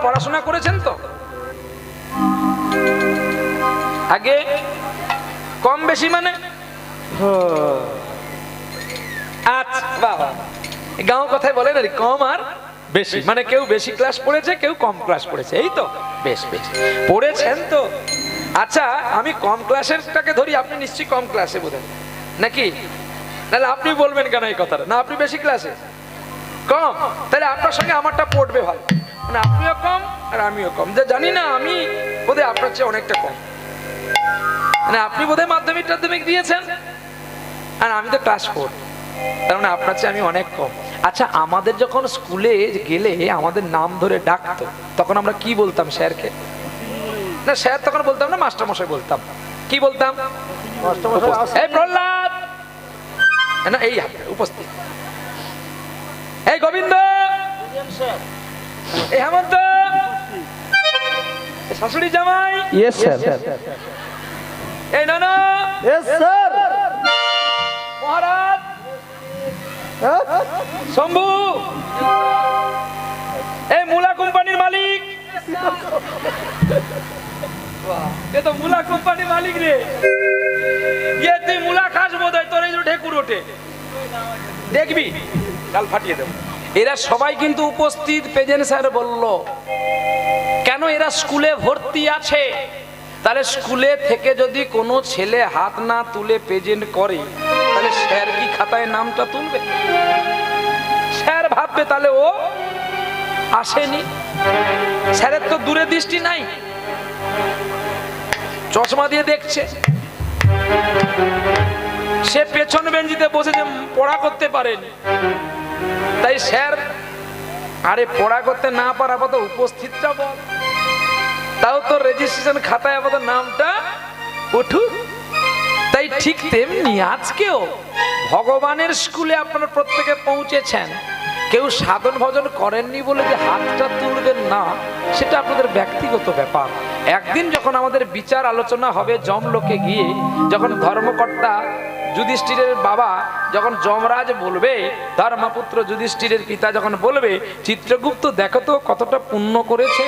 পড়াশোনা করেছেন তো? আগে কম বেশি মানে আচ্ছা বাবা, গাঁও কথায় বলেন আর কম আর বেশি মানে কেউ বেশি ক্লাস পড়েছে, কেউ কম ক্লাস পড়েছে, এই তো? বেশ বেশ পড়েছেন তো। আচ্ছা আমি কম ক্লাসেরটাকে ধরি, আপনি নিশ্চয়ই কম ক্লাসে বোধহয় নাকি? নাহলে আপনি বলবেন কেন এই কথাটা? না আপনি বেশি ক্লাসে কম, তাহলে আপনার সঙ্গে আমারটা পড়বে ভালো, মানে আপনিও কম আর আমিও কম। যে জানি না আমি বোধহয় আপনার চেয়ে অনেকটা কম, মানে আপনি বোধহয় মাধ্যমিক টাধ্যমিক দিয়েছেন আর আমি তো ক্লাস 4, তার মানে আপনার চেয়ে আমি অনেক কম। আচ্ছা আমাদের যখন স্কুলে গেলে আমাদের নাম ধরে ডাকতো তখন আমরা কি বলতাম স্যারকে? না স্যার তখন বলতাম না, মাস্টার মশাই বলতাম। কি বলতাম? এই প্রহ্লাদ, না এই উপস্থিত, এই গোবিন্দ, এই হেমন্ত, শাশুড়ি জামাই, ইয়েস স্যার, এই নানা, ইয়েস স্যার, মহারাজ, শম্ভু, এই মুলা কোম্পানির মালিক, এ তো মুলা কোম্পানির মালিক রে, ইয়ে তুই মুলা খাস বোধ হয়, তোর এই ঢেকুর ওঠে, দেখবি কাল ফাটিয়ে দেব। এরা সবাই কিন্তু উপস্থিত। প্রেজেন্ট স্যার বলল কেন এরা স্কুলে ভর্তি আছে, তাহলে স্কুলে থেকে যদি কোনো ছেলে হাত না তুলে প্রেজেন্ট করে তাহলে স্যার কি খাতায় নামটা তুলবে? স্যার ভাববে তাহলে ও আসেনি। স্যারের তো দূরে দৃষ্টি নাই, চশমা দিয়ে দেখছে, সে পেছন বেঞ্চিতে বসে যে পড়া করতে পারেনি, তাই স্যার আরে পড়া করতে না পারা আপাতত উপস্থিতটা বল, তাও তো রেজিস্ট্রেশন খাতায় আপাতত নামটা উঠুক। তাই ঠিক তেমনি আজকেও ভগবানের স্কুলে আপনারা প্রত্যেকে পৌঁছেছেন, কেউ সাধন ভজন করেননি বলে যে হাতটা তুলবেন না সেটা আপনাদের ব্যক্তিগত ব্যাপার। একদিন যখন আমাদের বিচার আলোচনা হবে যমলোকে গিয়ে, যখন ধর্মকর্তা যুধিষ্ঠিরের বাবা যখন যমরাজ বলবে, ধর্মপুত্র যুধিষ্ঠিরের পিতা যখন বলবে চিত্রগুপ্ত দেখো তো কতটা পুণ্য করেছে,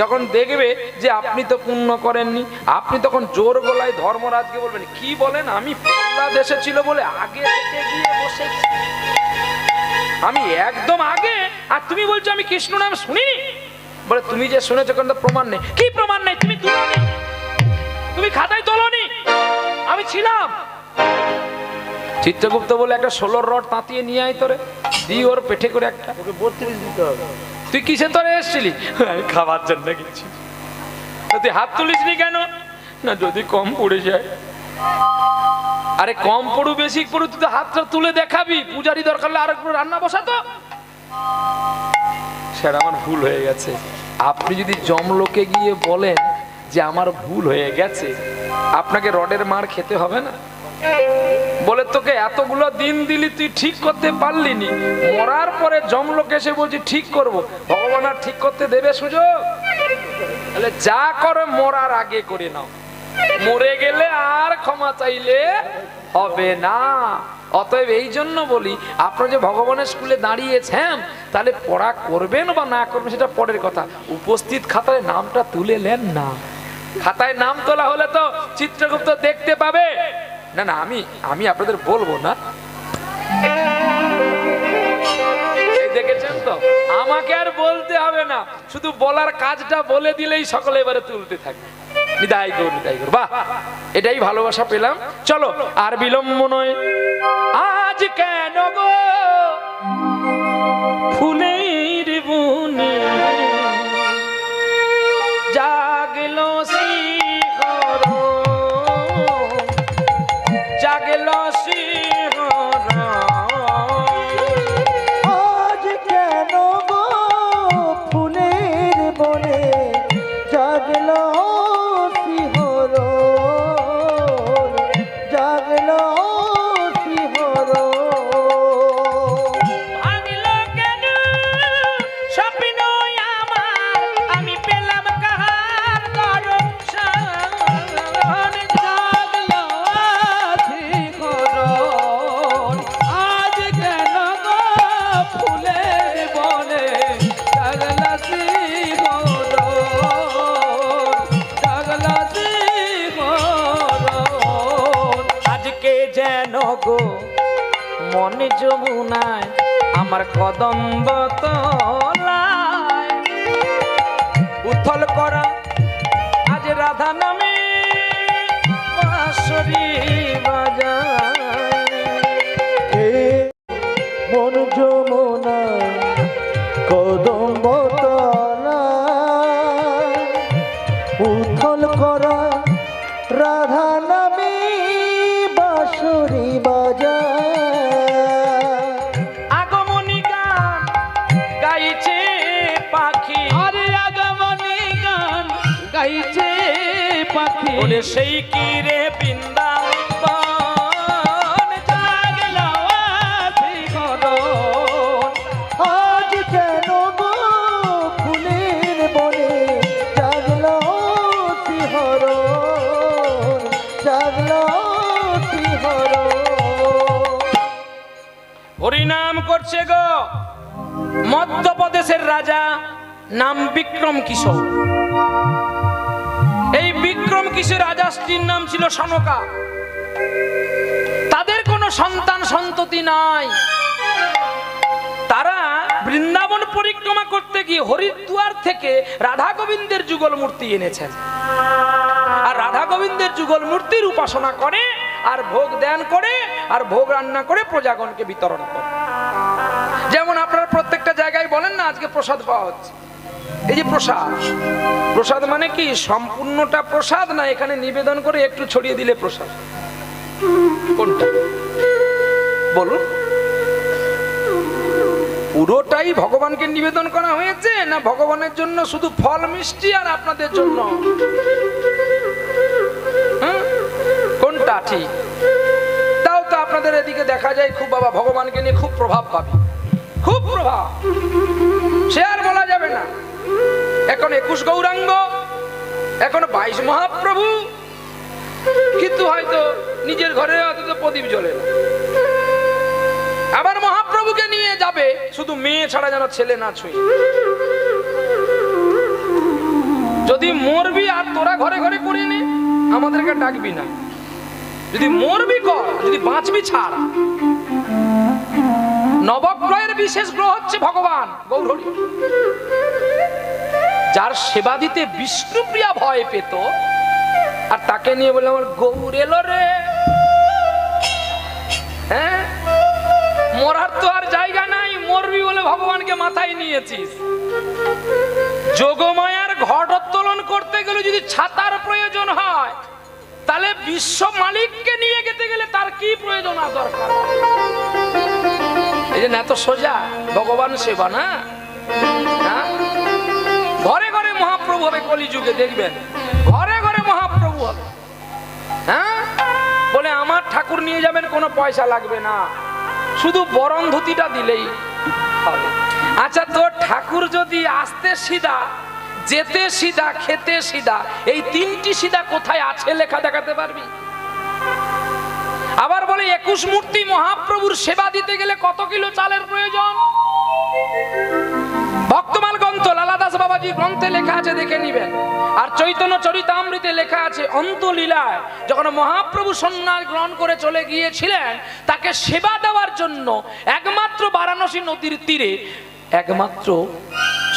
যখন দেখবে যে আপনি তো পুণ্য করেননি, আপনি তখন জোর গলায় ধর্মরাজকে বলবেন কি বলেন, আমি প্রহ্লাদ এসেছিল বলে আগে থেকে গিয়ে বসেছি, আমি একদম আগে, আর তুমি বলছো আমি কৃষ্ণ নাম শুনিনি। বলে তুমি যে শুনেছো কিন্তু প্রমাণ নেই। কি প্রমাণ নেই? তুমি তুলোনি, তুমি খাতায় তোলনি, আমি ছিলাম। চিত্রগুপ্ত বলে একটা 16 রড তাঁতিয়ে নিয়ে আয় তোরে, দি ওর পেটে করে একটা, ওকে 32 দিতে হবে। তুই কিসে তোরে এসেছিলি? আমি খাবার জন্য গেছি। তুই হাত তুলিসনি কেন? না যদি কম পড়ে যায়। আরে কম পড়ু বেশি পড়ু তুই তো হাতটা তুলে দেখাবি, পূজারি দরকার হলে আরেকটু রান্না বসাতো। সেটা আমার ভুল হয়ে গেছে। আপনি যদি যমলোকে গিয়ে বলেন যে আমার ভুল হয়ে গেছে, আপনাকে রডের মার খেতে হবে না? বলে তোকে এতগুলো দিন দিলি তুই ঠিক করতে পারলিনি, মরার পরে যমলোকে এসে বলছি ঠিক করব, ভগবান আর ঠিক করতে দেবে সুযোগ? তাহলে যা করো মরার আগে করে নাও, মরে গেলে আর ক্ষমা চাইলে হবে না। অতএব এই জন্য বলি আপনারা যে ভগবানের স্কুলে দাঁড়িয়েছেন, তাহলে পড়া করবেন বা না করবেন সেটা পরের কথা, উপস্থিত খাতায় নামটা তুলে নেন না। খাতায় নাম তোলা হলে তো চিত্রগুপ্ত দেখতে পাবে না। না আমি আমি আপনাদের বলবো না, দেখেছেন তো, আমাকে আর বলতে হবে না, শুধু বলার কাজটা বলে দিলেই সকলে এবারে তুলতে থাকবে। নিদাই গো নিদাই গো, বাহ, এটাই ভালোবাসা পেলাম। চলো আর বিলম্ব নয়, আজ কেন গো ফুলের বনে জাগলো শিহরণ, জাগলো শিহরণ, আজ কেন গো ফুলের বনে জাগলো শিহরণ, জাগলো শিহরণ। ভাঙলো কেন গো মনে যমুনায় আমার কদম্ব তলায় উথল করা আজ রাধা নামে বাঁশরি বাজায়। হে মন যমুনা কদম্ব তলায় উথল করা রাধা নামে বাঁশরি বাজায়। আগমনী গান গাইছে পাখি, আরে আগমনী গান গাইছে পাখি, ওরে সেই কি রে বৃন্দাবন জাগলো শ্রীকরণ। আজ কেন গো ফুলের বনে জাগলো শিহরণ, জাগলো শিহরণ। হরিনাম করছে গো মধ্যপ্রদেশের রাজা, নাম বিক্রম কিশোর। এই বিক্রম কিশোর রাজার স্ত্রীর নাম ছিল সনকা। তাদের কোনো সন্তান সন্ততি নাই। তারা বৃন্দাবন পরিক্রমা করতে গিয়ে হরিদ্বার থেকে রাধা গোবিন্দের যুগল মূর্তি এনেছেন, আর রাধা গোবিন্দের যুগল মূর্তির উপাসনা করে, আর ভোগ দান করে, আর ভোগ রান্না করে প্রজাগণকে বিতরণ করে। যেমন আপনারা প্রত্যেকটা জায়গায় বলেন না আজকে প্রসাদ পাওয়া হচ্ছে, এই যে প্রসাদ, প্রসাদ মানে কি সম্পূর্ণটা প্রসাদ না, এখানে নিবেদন করে একটু ছড়িয়ে দিলে প্রসাদ? কোনটা বলুন? পুরোটাই ভগবানকে নিবেদন করা হয়েছে, না ভগবানের জন্য শুধু ফল মিষ্টি আর আপনাদের জন্য? কোনটা ঠিক? তাও তো আপনাদের এদিকে দেখা যায় খুব বাবা ভগবানকে নিয়ে খুব প্রভাব পাবে, খুব প্রভাব, সে আর বলা যাবে না। এখন 21 গৌরাঙ্গ, এখন 22 মহাপ্রভু, কিন্তু হয়তো নিজের ঘরে হয়তো প্রদীপ জ্বলে না। আবার মহাপ্রভুকে নিয়ে যাবে, শুধু মেয়ে ছাড়া যেন ছেলে না ছুঁয়ে। যদি মরবি আর তোরা ঘরে ঘরে করে নে, আমাদেরকে ডাকবি না। যদি মরবি কর, যদি বাঁচবি ছাড়। নবগ্রহের বিশেষ গ্রহ হচ্ছে ভগবান গৌরহরি। যার সেবা দিতে বিষ্ণুপ্রিয়া ভয় পেত, আর তাকে নিয়ে বলে আমার গৌর এলো রে। হ্যাঁ, মরার তো আর জায়গা নাই, মরবি বলে ভগবানকে মাথায় নিয়েছিস। যোগমায়ার ঘটোত্তোলন করতে গেলে যদি ছাতার প্রয়োজন হয়, তাহলে বিশ্ব মালিককে নিয়ে যেতে গেলে তার কি প্রয়োজন আর দরকার? এই যে এত সোজা ভগবান সেবা না। ঘরে ঘরে মহাপ্রভু হবে কলিযুগে, দেখবেন ঘরে ঘরে মহাপ্রভু হবে। হ্যাঁ, বলে আমার ঠাকুর নিয়ে যাবেন, কোনো পয়সা লাগবে না, শুধু বরণ ধুতিটা দিলেই হবে। আচ্ছা, তোর ঠাকুর যদি আসতে সিধা, যেতে সিধা, খেতে সিধা, এই তিনটি সিধা কোথায় আছে লেখা দেখাতে পারবি? আবার বলে 21 মূর্তি মহাপ্রভুর সেবা দিতে গেলে কত কিলো চালের প্রয়োজন? ভক্তমাল গ্রন্থ লালাদাস বাবাজি গ্রন্থে লেখা আছে, দেখে নিবেন। আর চৈতন্য চরিতামৃতে লেখা আছে, অন্তলীলায় যখন মহাপ্রভু সন্ন্যাস গ্রহণ করে চলে গিয়েছিলেন, তাকে সেবা দেওয়ার জন্য একমাত্র বারাণসী নদীর তীরে একমাত্র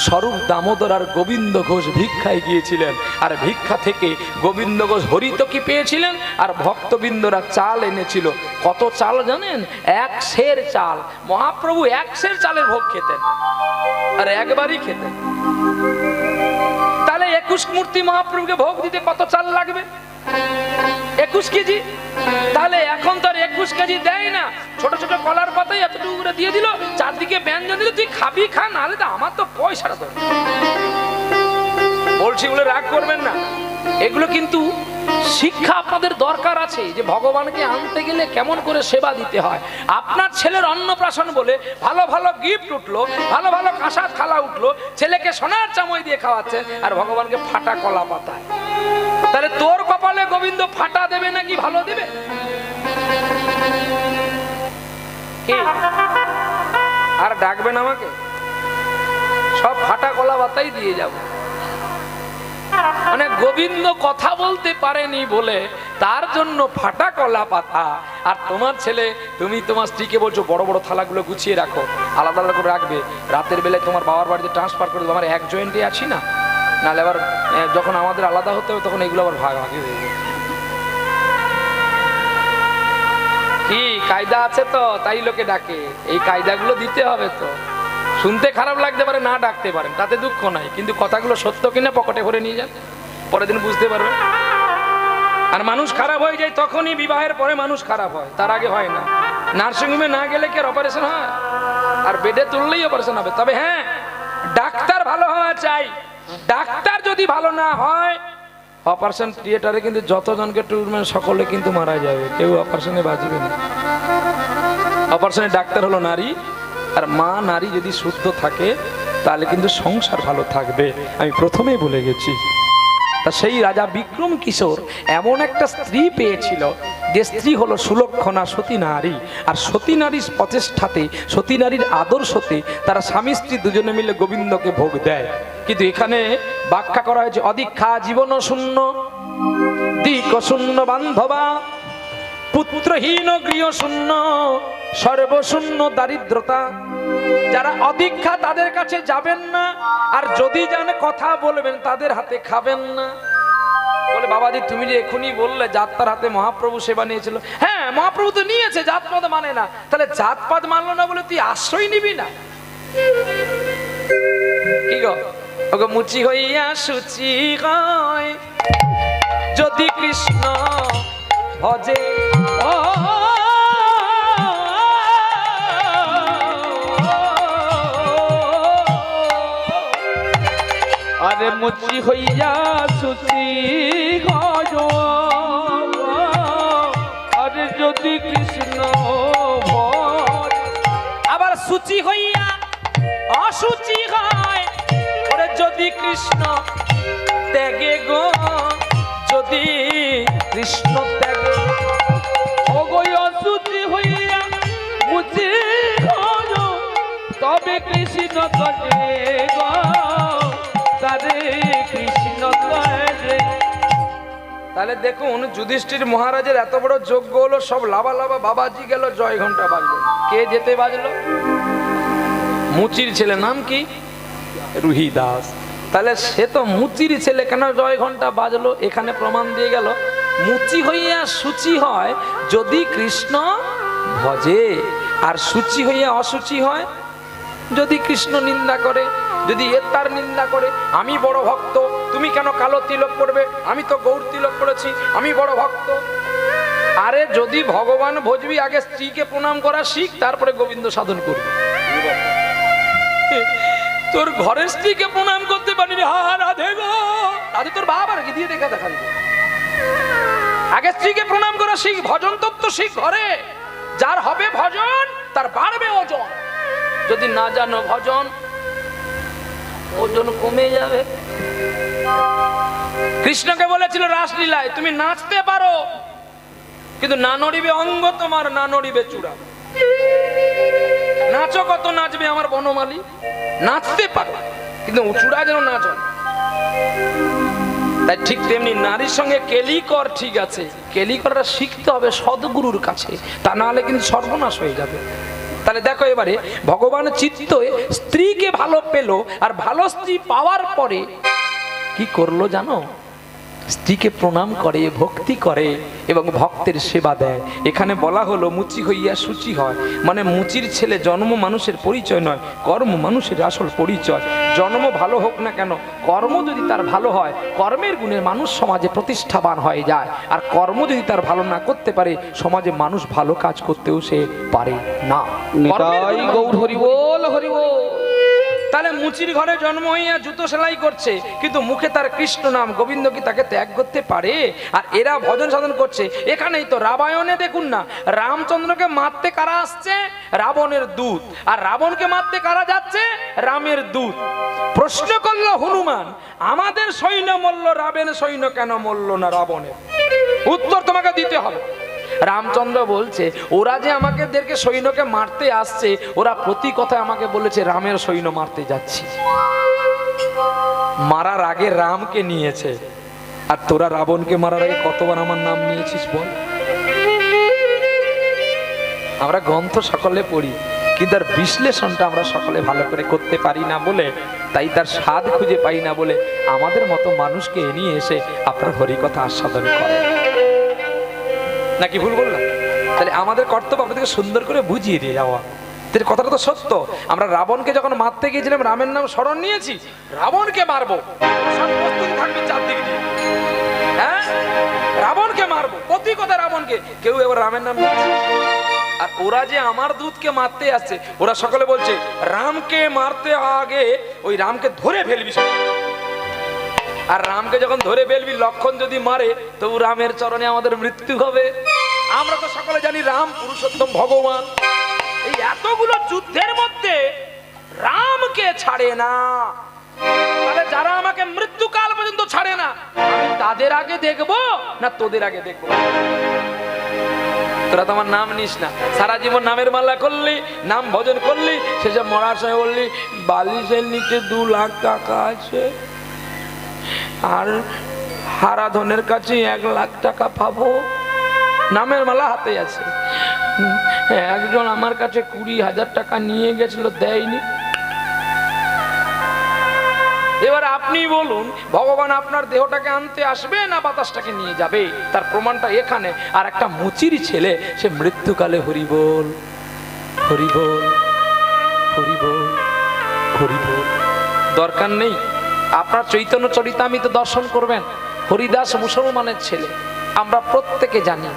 স্বরূপ দামোদর আর গোবিন্দ ঘোষ ভিক্ষায় গিয়েছিলেন। আর ভিক্ষা থেকে গোবিন্দ ঘোষ হরিতকি পেয়েছিলেন, আর ভক্তবৃন্দরা চাল এনেছিল। কত চাল জানেন? 1 সের চাল। মহাপ্রভু 1 সের চালের ভোগ খেতেন, আর একবারই খেতেন। তাহলে 21 মূর্তি মহাপ্রভুকে ভোগ দিতে কত চাল লাগবে? 21 কেজি। তাহলে এখন তো আর 21 কেজি দেয় না, ছোট ছোট কলার পাতায় এতটুকু করে দিয়ে দিল, চারদিকে ব্যঞ্জন দিল, তুই খাবি খা, নাহলে তো আমার তো পয়সাটা তো বলছি বলে রাগ করবেন না। এগুলো কিন্তু শিক্ষা আপনাদের দরকার আছে, যে ভগবানকে আনতে গেলে কেমন করে সেবা দিতে হয়। আপনার ছেলের অন্নপ্রাশন বলে ভালো ভালো গিফট উঠলো, ভালো ভালো কাঁসা থালা উঠলো, ছেলেকে সোনার চামচ দিয়ে খাওয়াচ্ছেন, আর ভগবানকে ফাটা কলা পাতায়। তাহলে তোর কপালে গোবিন্দ ফাটা দেবে নাকি ভালো দেবে? আর ডাকবেন আমাকে? সব ফাটা কলা পাতাই দিয়ে যাব। মানে গোবিন্দ কথা বলতে পারেনি বলে তার জন্য ফাটা কলা পাতা। আর তোমার ছেলে, তুমি তোমার স্ত্রীকে বলছো বড় বড় থালাগুলো গুছিয়ে রাখো, আলাদা আলাদা করে রাখবে, রাতের বেলায় তোমার বাবার বাড়িতে ট্রান্সফার করে দেবো, আমার এক জয়েন্টে আছি না, নাহলে আবার যখন আমাদের আলাদা হতে হবে তখন এগুলো আবার ভাগাভাগি হয়ে যাবে। কি কায়দা আছে তো, তাই লোকে ডাকে, এই কায়দাগুলো দিতে হবে তো। শুনতে খারাপ লাগতে পারে, না ডাকতে পারেন, তাতে দুঃখ নাই, কিন্তু কথাগুলো সত্য কিনা পকেটে ভরে নিয়ে যান, পরের দিন বুঝতে পারবেন। আর মানুষ খারাপ হয়ে যায় তখনই, বিবাহের পরে মানুষ খারাপ হয়, তার আগে হয় না। নার্সিংহোমে না গেলে কি আর অপারেশন হয়? আর বেডে তুললেই অপারেশন হবে। তবে হ্যাঁ, ডাক্তার ভালো হওয়া চাই। ডাক্তার যদি ভালো না হয়, অপারেশন থিয়েটারে কিন্তু যতজনকে ট্রিটমেন্ট সকলে কিন্তু মারা যাবে, কেউ অপারেশনে বাঁচবে না। অপারেশনের ডাক্তার হলো নারী, আর মা নারী যদি শুদ্ধ থাকে তাহলে কিন্তু সংসার ভালো থাকবে, আমি প্রথমেই বলে গেছি। তা সেই রাজা বিক্রম কিশোর এমন একটা স্ত্রী পেয়েছিল, যে স্ত্রী হলো সুলক্ষণা সতী নারী। আর সতী নারীর প্রচেষ্টাতে, সতী নারীর আদর্শতে তারা স্বামী স্ত্রী দুজনে মিলে গোবিন্দকে ভোগ দেয়। কিন্তু এখানে ব্যাখ্যা করা হয়েছে অদীক্ষা জীবন শূন্য, দিক শূন্য বান্ধবা, পুত্রহীন গৃহ শূন্য, সর্বশূন্য দারিদ্রতা। যারা অদীক্ষা তাদের কাছে যাবেন না, আর যদি জানে কথা বলবেন তাদের হাতে খাবেন না। বলে বাবাজি তুমি যে এখনই বললে যাত্রার হাতে মহাপ্রভু সেবা নিয়েছিল, হ্যাঁ মহাপ্রভু তো নিয়েছে, জাতপাত মানে না, তাহলে জাতপাত মানলো না বলে তুই আশ্রয় নিবি না? কি গো ওগো মুচি হইয়া সুচি হয় যদি কৃষ্ণ ভজে, আরে মুচি হইয়া সুচি হয়, আরে যদি কৃষ্ণ ভজ। আবার সুচি হইয়া অসুচি হয়, ওরে যদি কৃষ্ণ ত্যাগে গো, যদি কৃষ্ণ ত্যাগে। ওগো অসুচি হইয়া মুচি হয়, তবে কৃষ্ণ তবে গো, তারে কৃষ্ণ তবে। তাহলে দেখুন যুধিষ্ঠির মহারাজের এত বড় যজ্ঞ হলো, সব লাভা লাভা বাবাজি গেল, জয় ঘন্টা বাজলো। কে যেতে বাজলো? মুচির ছেলে, নাম কি? রুহি দাস। তাহলে সে তো মুচির ছেলে, কেন জয় ঘন্টা বাজলো? এখানে প্রমাণ দিয়ে গেল মুচি হইয়া সুচি হয় যদি কৃষ্ণ ভজে, আর সুচি হইয়া অসুচি হয় যদি কৃষ্ণ নিন্দা করে, যদি এর তার নিন্দা করে। আমি বড় ভক্ত, তুমি কেন কালো তিলক পড়বে? আমি তো গৌর তিলক পড়েছি, আমি বড় ভক্ত। আরে যদি ভগবান ভজবি, আগে স্ত্রীকে প্রণাম করা শিখ, তারপরে গোবিন্দ সাধন করবি। তোর ঘরের স্ত্রীকে প্রণাম করতে পারিনি, হা রাধে গো রাধে, তোর বাবার কি দিয়ে দেখা দেখান। আগে স্ত্রীকে প্রণাম করা শিখ, ভজন তত্ত্ব শিখ ঘরে। যার হবে ভজন তার বাড়বে ওজন। যদি না জানো ভজন, ওজন কমে যাবে। কৃষ্ণকে বলেছিল রাসলীলায় তুমি নাচতে পারো, কিন্তু না নড়িবে অঙ্গ তোমার, না নড়িবে চূড়া। নাচো কত নাচবে আমার বনমালী, নাচতে পারো কিন্তু চূড়া যেন নাচ। তাই ঠিক তেমনি নারীর সঙ্গে কেলি কর, ঠিক আছে, কেলি করাটা শিখতে হবে সদ্গুরুর কাছে, তা না হলে কিন্তু সর্বনাশ হয়ে যাবে। তাহলে দেখো এবারে ভগবান চিত্ত স্ত্রীকে ভালো পেল, আর ভালো স্ত্রী পাওয়ার পরে কি করলো জানো? স্ত্রীকে প্রণাম করে, ভক্তি করে এবং ভক্তের সেবা দেয়। এখানে বলা হলো মুচি হইয়া সুচি হয়, মানে মুচির ছেলে জন্ম মানুষের পরিচয় নয়, কর্ম মানুষের আসল পরিচয়। জন্ম ভালো হোক না কেন, কর্ম যদি তার ভালো হয়, কর্মের গুণে মানুষ সমাজে প্রতিষ্ঠাবান হয়ে যায়। আর কর্ম যদি তার ভালো না করতে পারে, সমাজে মানুষ ভালো কাজ করতেও সে পারে না। নিতাই গৌর হরি বল, হরি বল। তাহলে মুচির ঘরে জন্ম হইয়া জুতো সেলাই করছে, কিন্তু মুখে তার কৃষ্ণ নাম, গোবিন্দ কি তাকে ত্যাগ করতে পারে? আর এরা ভজন সাধন করছে। এখানেই তো রামায়ণে দেখুন না, রামচন্দ্রকে মারতে কারা আসছে? রাবণের দূত। আর রাবণকে মারতে কারা যাচ্ছে? রামের দূত। প্রশ্ন করলো হনুমান, আমাদের সৈন্য মরল, রাবণের সৈন্য কেন মরল না রাবণের? উত্তর তোমাকে দিতে হবে। রামচন্দ্র বলছে, ওরা যে আমাদেরকে সৈন্যকে মারতে আসছে, ওরা প্রতি কথায় আমাকে বলেছে রামের সৈন্য মারতে যাচ্ছি। মারার আগে রামকে নিয়েছে, আর তোরা রাবণকে মারার আগে কতবার আমার নাম নিয়েছিস বল? আমরা গ্রন্থ সকলে পড়ি, কিন্তু তার বিশ্লেষণটা আমরা সকলে ভালো করে করতে পারি না বলে, তাই তার স্বাদ খুঁজে পাই না বলে আমাদের মতো মানুষকে নিয়ে এসে আপনার হরিকথা আস্বাদন করে। নাকি ভুল বললাম? তাহলে আমাদের কর্তব্য আপনাদেরকে সুন্দর করে বুঝিয়ে দিয়ে যাওয়া। কথাটা তো সত্য। আমরা রাবণকে যখন মারতে গিয়েছিলাম, রামের নাম স্মরণ নিয়েছি, রাবণকে মারবো, সব প্রস্তুতি থাকবে চারদিকে দিয়ে। হ্যাঁ, রাবণকে মারবো, প্রতি কথা রাবণকে, কেউ এবার রামের নাম নিয়েছে। আর ওরা যে আমার দূতকে মারতে আসছে, ওরা সকলে বলছে রামকে মারতে আগে ওই রামকে ধরে ফেলবি। আর রামকে যখন ধরে ফেলবি, লক্ষণ যদি মারে তো রামের চরণে আমাদের মৃত্যু হবে। আমরা তো সকলে জানি রাম পুরুষোত্তম ভগবান। এই এতগুলো যুদ্ধের মধ্যে রামকে ছাড়ে না, তাহলে যারা আমাকে মৃত্যুকাল পর্যন্ত ছাড়ে না, আমি তাদের আগে দেখবো না তোদের আগে দেখবো? তোরা তো আমার নাম নিস না, সারা জীবন নামের মালা করলি, নাম ভজন করলি, সেসব মরার সময় বললি বালিশের নিচে 2 লাখ টাকা আছে, আর হারাধনের কাছে 1 লাখ টাকা পাবো। নামের মালা হাতে আছে। একজন আমার কাছে 20,000 টাকা নিয়ে গেছিল, দেয়নি। এবার আপনি বলুন, ভগবান আপনার দেহটাকে আনতে আসবে না বাতাসটাকে নিয়ে যাবে? তার প্রমাণটা এখানে। আর একটা মুচির ছেলে, সে মৃত্যুকালে হরি বল, হরি বল, হরি বল, হরি বল। দরকার নেই আপনার চৈতন্য চরিতামৃত দর্শন করবেন। হরিদাস মুসলমানের ছেলে, আমরা প্রত্যেকে জানি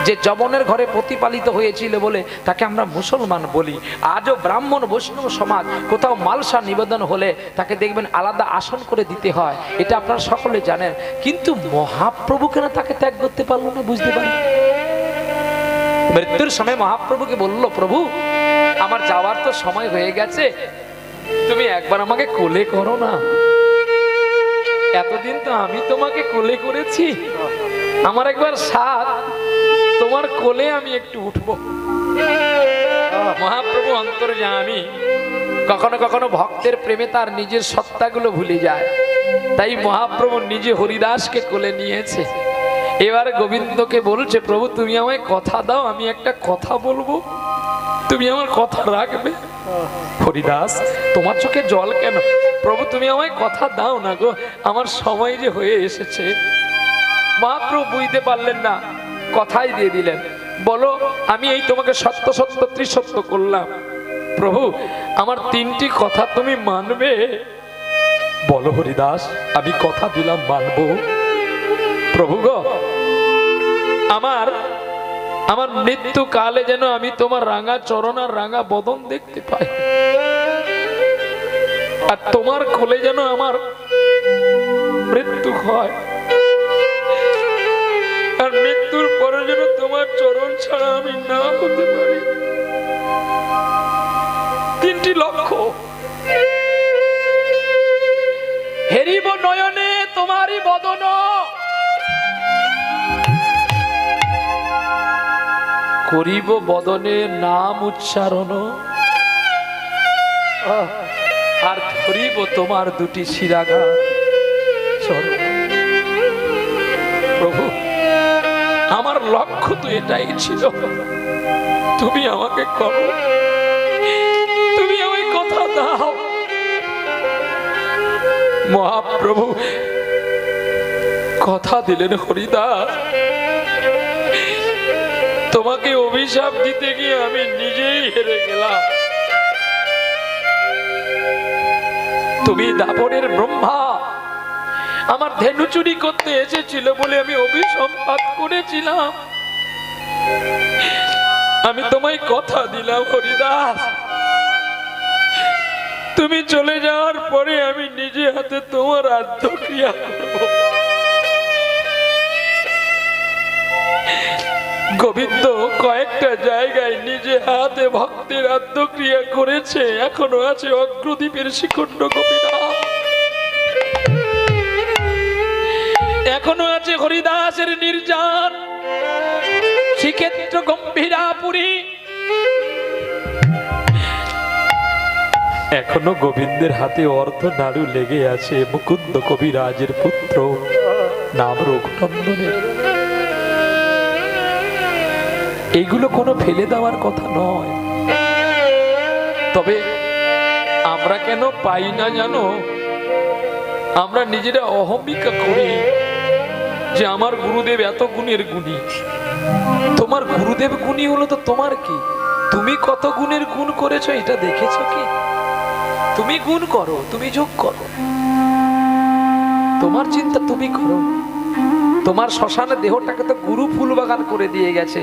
যে যবনের ঘরে প্রতিপালিত হয়েছিল বলে তাকে আমরা মুসলমান বলি। আজও ব্রাহ্মণ বৈষ্ণব সমাজ কোথাও মালসা নিবেদন হলে তাকে দেখবেন আলাদা আসন করে দিতে হয়, এটা আপনারা সকলে জানেন। কিন্তু মহাপ্রভু কেন তাকে ত্যাগ করতে পারলো না? বুঝতে পারি। মৃত্যুর সময় মহাপ্রভুকে বললো, প্রভু আমার যাওয়ার তো সময় হয়ে গেছে, তুমি একবার আমাকে কোলে করো না। এতদিন তো আমি তোমাকে কোলে করেছি, আমার একবার সাথ, তোমার কোলে আমি একটু উঠবো। মহাপ্রভু অন্তর্যামী, কখনো কখনো ভক্তের প্রেমে তার নিজের সত্তাগুলো ভুলে যায়, তাই মহাপ্রভু নিজে হরিদাসকে কোলে নিয়েছে। এবার গোবিন্দকে বলছে, প্রভু তুমি আমায় কথা দাও, আমি একটা কথা বলবো, তুমি আমার কথা রাখবে? হরিদাস, তোমার চোখে জল কেন? প্রভু তুমি আমায় কথা দাও না গো, আমার সময় যে হয়ে এসেছে। মহাপ্রভু বুঝতে পারলেন না, কথাই দিয়ে দিলেন, বলো আমি এই তোমাকে সত্য সত্য ত্রিসত্য করলাম। প্রভু আমার 3টি কথা তুমি মানবে? বলো হরিদাস, আমি কথা দিলাম মানবো। প্রভু গো, আমার মৃত্যু কালে যেন আমি তোমার রাঙা চরণ আর রাঙা বদন দেখতে পাই, আর তোমার কোলে যেন আমার মৃত্যু হয়, আর মৃত্যুর পরে যেন তোমার চরণ ছাড়া আমি না হতে পারি। 3টি লক্ষ্য। হেরিব নয়নে তোমারই বদন, করিব বদনে নাম উচ্চারণ, আর ধরিব তোমার 2টি শিরাঘা চরণ। প্রভু আমার লক্ষ্য তো এটাই ছিল, তুমি আমাকে করো, তুমি আমায় কথা দাও। মহাপ্রভু কথা দিলেন, হরিদাস তোমাকে অভিশাপ দিতে গিয়ে আমি নিজেই হেরে গেলাম। তুমি দাপরের ব্রহ্মা, আমার ধেনু চুরি করতে এসেছিল বলে আমি অভিসম্পাত করেছিলাম। আমি তোমায় কথা দিলাম হরিদাস, তুমি চলে যাওয়ার পরে আমি নিজে হাতে তোমার আদ্যক্রিয়া করব। গোবিন্দ কয়েকটা জায়গায় নিজে হাতে ভক্তের আদ্যক্রিয়া করেছে, এখনো আছে অগ্রদ্বীপের শিখণ্ড গোপীনাথ, এখনো আছে হরিদাসের নির্যান শ্রীক্ষেত্র গম্ভীরাপুরী, এখনো গোবিন্দের হাতে অর্ধ নাড়ু লেগে আছে মুকুন্দ কবিরাজের পুত্র নাম রঘুনন্দনের, এইগুলো কোনো ফেলে দেওয়ার কথা নয়। তবে আমরা কেন পাই না জানো? আমরা নিজেরা অহমিকা করি যে আমার গুরুদেব এত গুণের গুণী। তোমার গুরুদেব গুণী হলো তো তোমার কি? তুমি কত গুণের গুণ করেছো এটা দেখেছো কি? তুমি গুণ করো, তুমি যোগ করো, তোমার চিন্তা তুমি করো। তোমার শ্মশানে দেহটাকে তো গুরু ফুল বাগান করে দিয়ে গেছে,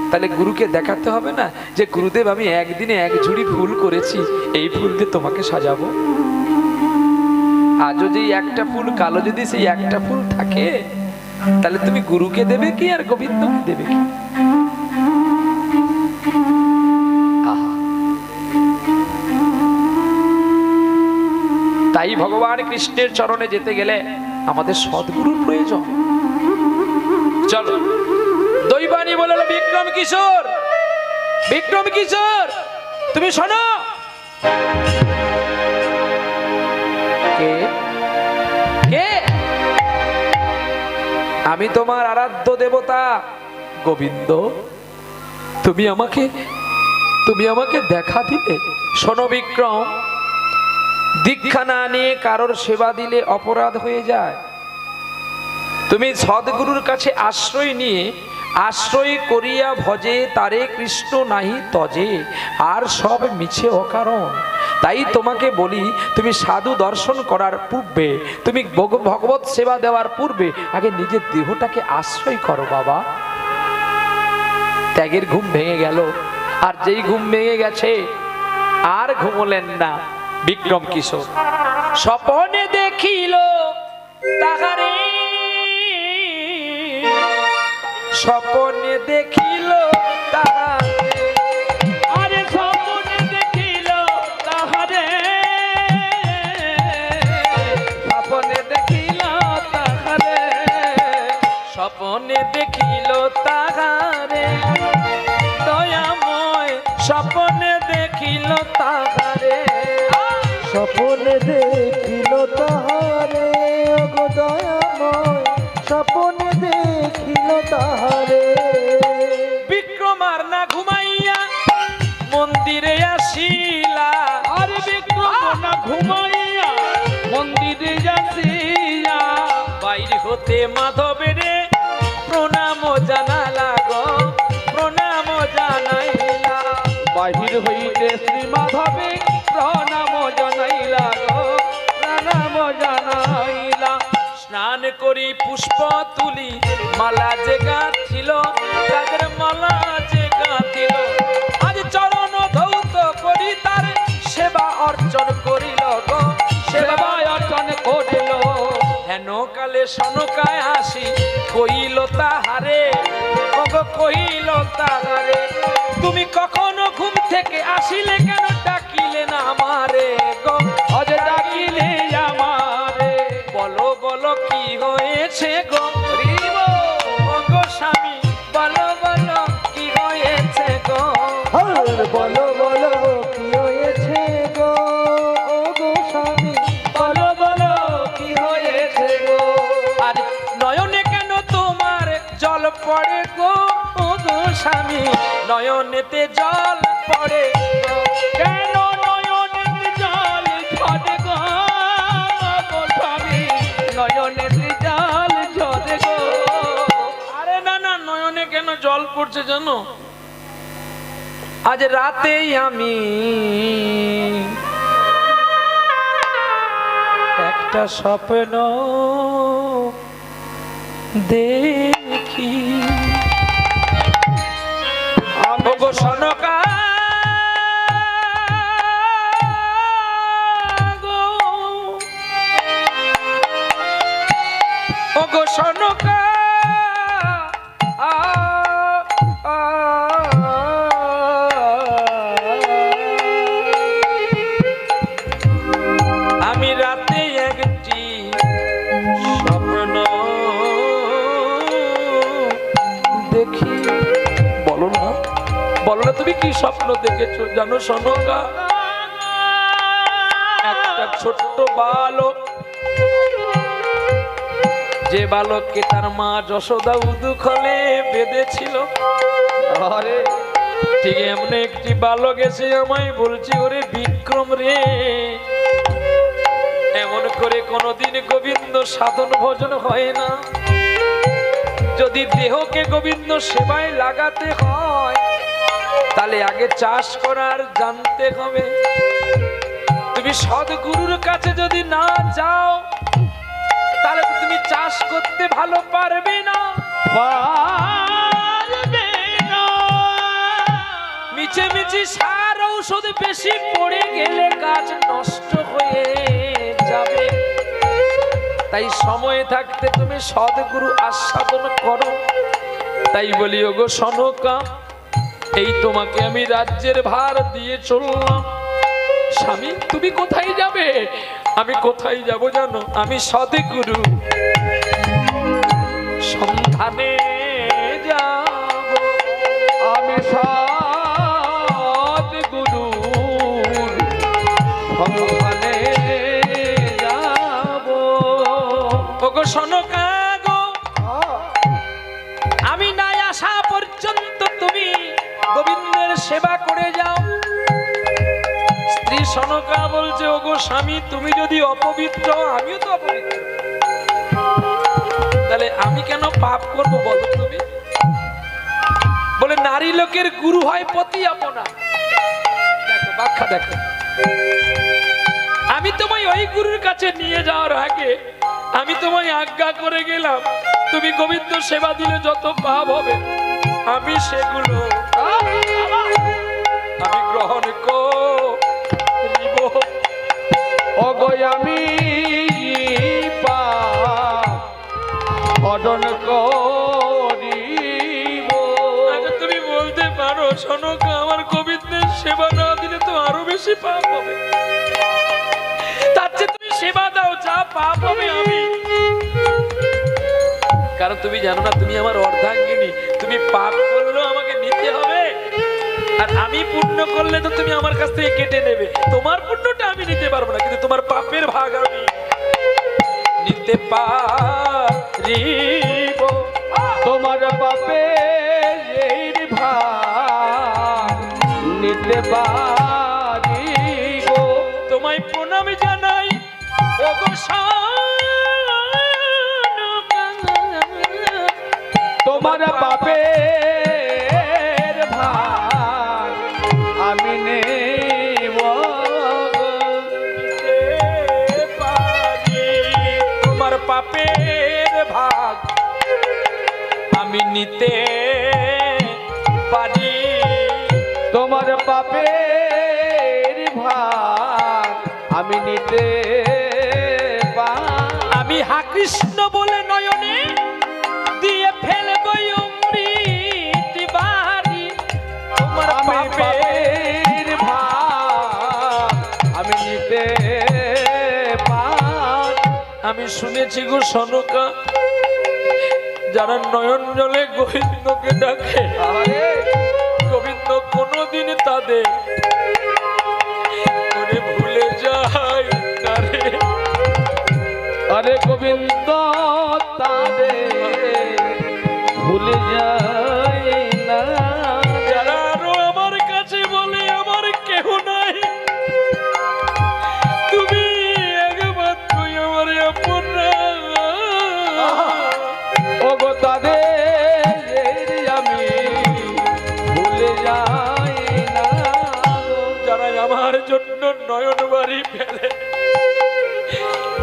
তাহলে গুরুকে দেখাতে হবে না যে গুরুদেব আমি একদিনে এক ঝুড়ি ফুল করেছি, এই ফুল দিয়ে তোমাকে সাজাবো। আজও যে একটা ফুল কালো, যদি সেই একটা ফুল থাকে তাহলে তুমি গুরুকে দেবে কি আর গোবিন্দকে দেবে কি? তাই ভগবান কৃষ্ণের চরণে যেতে গেলে আমাদের সদ্গুরুর প্রয়োজন। চলো, দৈবানী বলল, বিক্রম কিশোর, বিক্রম কিশোর তুমি শোনো। কে কে? আমি তোমার আরাধ্য দেবতা গোবিন্দ। তুমি আমাকে দেখা দিলে। শোনো বিক্রম, দীক্ষা না নিয়ে কারোর সেবা দিলে অপরাধ হয়ে যায়। তুমি সদ্গুরুর কাছে আশ্রয় নিয়ে আশ্রয় করিয়া ভজে তারে কৃষ্ণ নাহি তজে, আর সব মিছে অকারণ। তাই তোমাকে বলি, তুমি সাধু দর্শন করার পূর্বে, তুমি ভগবত সেবা দেওয়ার পূর্বে আগে নিজের দেহটাকে আশ্রয় করো বাবা। ত্যাগের ঘুম ভেঙে গেল, আর যেই ঘুম ভেঙে গেছে আর ঘুমলেন না বিক্রম কিশোর। স্বপনে দেখিল তাহারে, স্বপনে দেখিল তাহারে, আরে স্বপনে দেখিল তাহারে, স্বপনে দেখিল তাহারে, স্বপনে দেখিল তাহারে, দয়াময় স্বপনে দেখিল তাহারে, স্বপনে দেখিল তাহারে, গো দয়াময় স্বপনে দেখিল তাহারে। বিক্রম আর না ঘুমাইয়া মন্দিরে আসিলা, আরে বিক্রম না ঘুমাইয়া মন্দিরে যাইয়া, বাইরে হতে মাধবের প্রণাম জানালা গো, প্রণাম জানাইলা। বাহির হইতে শ্রী মাধবে প্রণাম জানাইলা গো, প্রণাম জানাইলা। স্নান করি পুষ্প তুলি মালা যে গাঁথিল, তাদের মালা যে গাঁথিল, আজ চরণ ধৌত করি তার সেবা অর্চন করিল গো, সেবা অর্চন করিল। হেন কালে সনকায় আসি কইল তাহারে, ওগো কইল তাহারে, তুমি কখনো ঘুম থেকে আসিলে কেন ডাকিলে না আমারে গো, আজ ডাকিলে আমারে, বলো বলো কি হয়েছে গো, ওগো স্বামী বলো বলো কি হয়েছে গো, বলো বলো কি হয়েছে গো, ও গো স্বামী বলো বলো কি হয়েছে গো। আর নয়নে কেন তোমার জল পড়ে গো, ওগো স্বামী নয়নেতে জল পড়ে গো, কেন নয়নের জল ঝরে গো, গো স্বামী নয়নের জল ঝরে গো। আরে না না, নয়নে কেন জল পড়ছে জানো? আজ রাতেই আমি একটা স্বপ্ন দেখি, ওগো সনকা গো, ওগো সনকা আমি রাতে একটি স্বপ্ন দেখি। বলো না, বলো না তুমি কি স্বপ্ন দেখেছো জানো সনকা? একটা ছোট্ট বালক যে বালককে তার মা যশোদা উদুখলে বেঁধেছিল, আরে ঠিক এমন একটি বালক এসে আমায় বলছে, ওরে বিক্রম রে, এমন করে কোনোদিন গোবিন্দ সাধন ভজন হয় না। যদি দেহকে গোবিন্দ সেবায় লাগাতে হয় তাহলে আগে চাষ করার জানতে হবে। তুমি সদ্গুরুর কাছে যদি না যাও তাহলে তো তুমি চাষ করতে ভালো পারবে না। পারবে না। মিছে মিছি সার ঔষধ বেশি পড়ে গেলে গাছ নষ্ট হয়ে যাবে। তাই সময় থাকতে তুমি সদ্গুরু আস্বাদন করো। তাই বলি, ওগো সনকা, এই তোমাকে আমি রাজ্যের ভার দিয়ে চললাম। স্বামী, তুমি কোথায় যাবে? আমি কোথায় যাব জানো? আমি সদ্গুরু সন্ধানে যাব। আমি সদ্গুরুর সন্ধানে যাব। ওগো সনকা গো, আমি না আসা পর্যন্ত তুমি গোবিন্দের সেবা করে যাও। স্ত্রী সনকা বলছে, ওগো স্বামী, তুমি যদি অপবিত্র, আমিও তো অপবিত্র, তাহলে আমি কেন পাপ করব বলো তুমি? বলে, নারী লোকের গুরু হয় পতি আপনা। দেখো ব্যাখ্যা দেখো, আমি তোমায় ওই গুরুর কাছে নিয়ে যাওয়ার আগে আমি তোমায় আজ্ঞা করে গেলাম, তুমি গোবিন্দ সেবা দিলে যত পাপ হবে আমি সেগুলো আমি গ্রহণ করিব। ওগো আমি পালন করিব। আচ্ছা, তুমি বলতে পারো সনকা, আমার গোবিন্দের সেবা না দিলে তো আরো বেশি পাপ হবে। তার চেয়ে তুমি সেবা দাও, যা পাপ হবে আমি। কারণ তুমি জানো না, তুমি আমার অর্ধাঙ্গিনী, তুমি পাপ করলেও আমাকে নিতে হবে, আর আমি পুণ্য করলে তো তুমি আমার কাছ থেকে কেটে নেবে। তোমার পুণ্যটা আমি নিতে পারবো না, কিন্তু তোমার পাপের ভাগ আমি নিতে পারিব। তোমার পাপের ভাগ নিতে পারিব। তোমায় প্রণাম জানাই ওগো সনকা। তোমার পাপের ভাগ আমি নেব। তোমার পাপের ভাগ আমি নিতে পারি। তোমার পাপের ভাগ আমি নিতে পারি। আমি হা কৃষ্ণ বলে নয়নে দিয়ে ফেলবো অমৃত বাড়ি। তোমার আমি পাপের পাপের ভাগ আমি নিতে পারি। আমি শুনেছি গো সনকা, যারা নয়ন জলে গোবিন্দকে ডাকে আরে গোবিন্দ কোনোদিন তাদের করে ভুলে যায় না রে। আরে গোবিন্দ তাদের ভুলে যায় না। যারা আরো আমার কাছে বলে আমার কেহ নাই, তুমি একমাত্র আমার আপন। ওগো তাদের আমি ভুলে যাই না। যারা আমার জন্য নয়ন বাড়ি ফেলে,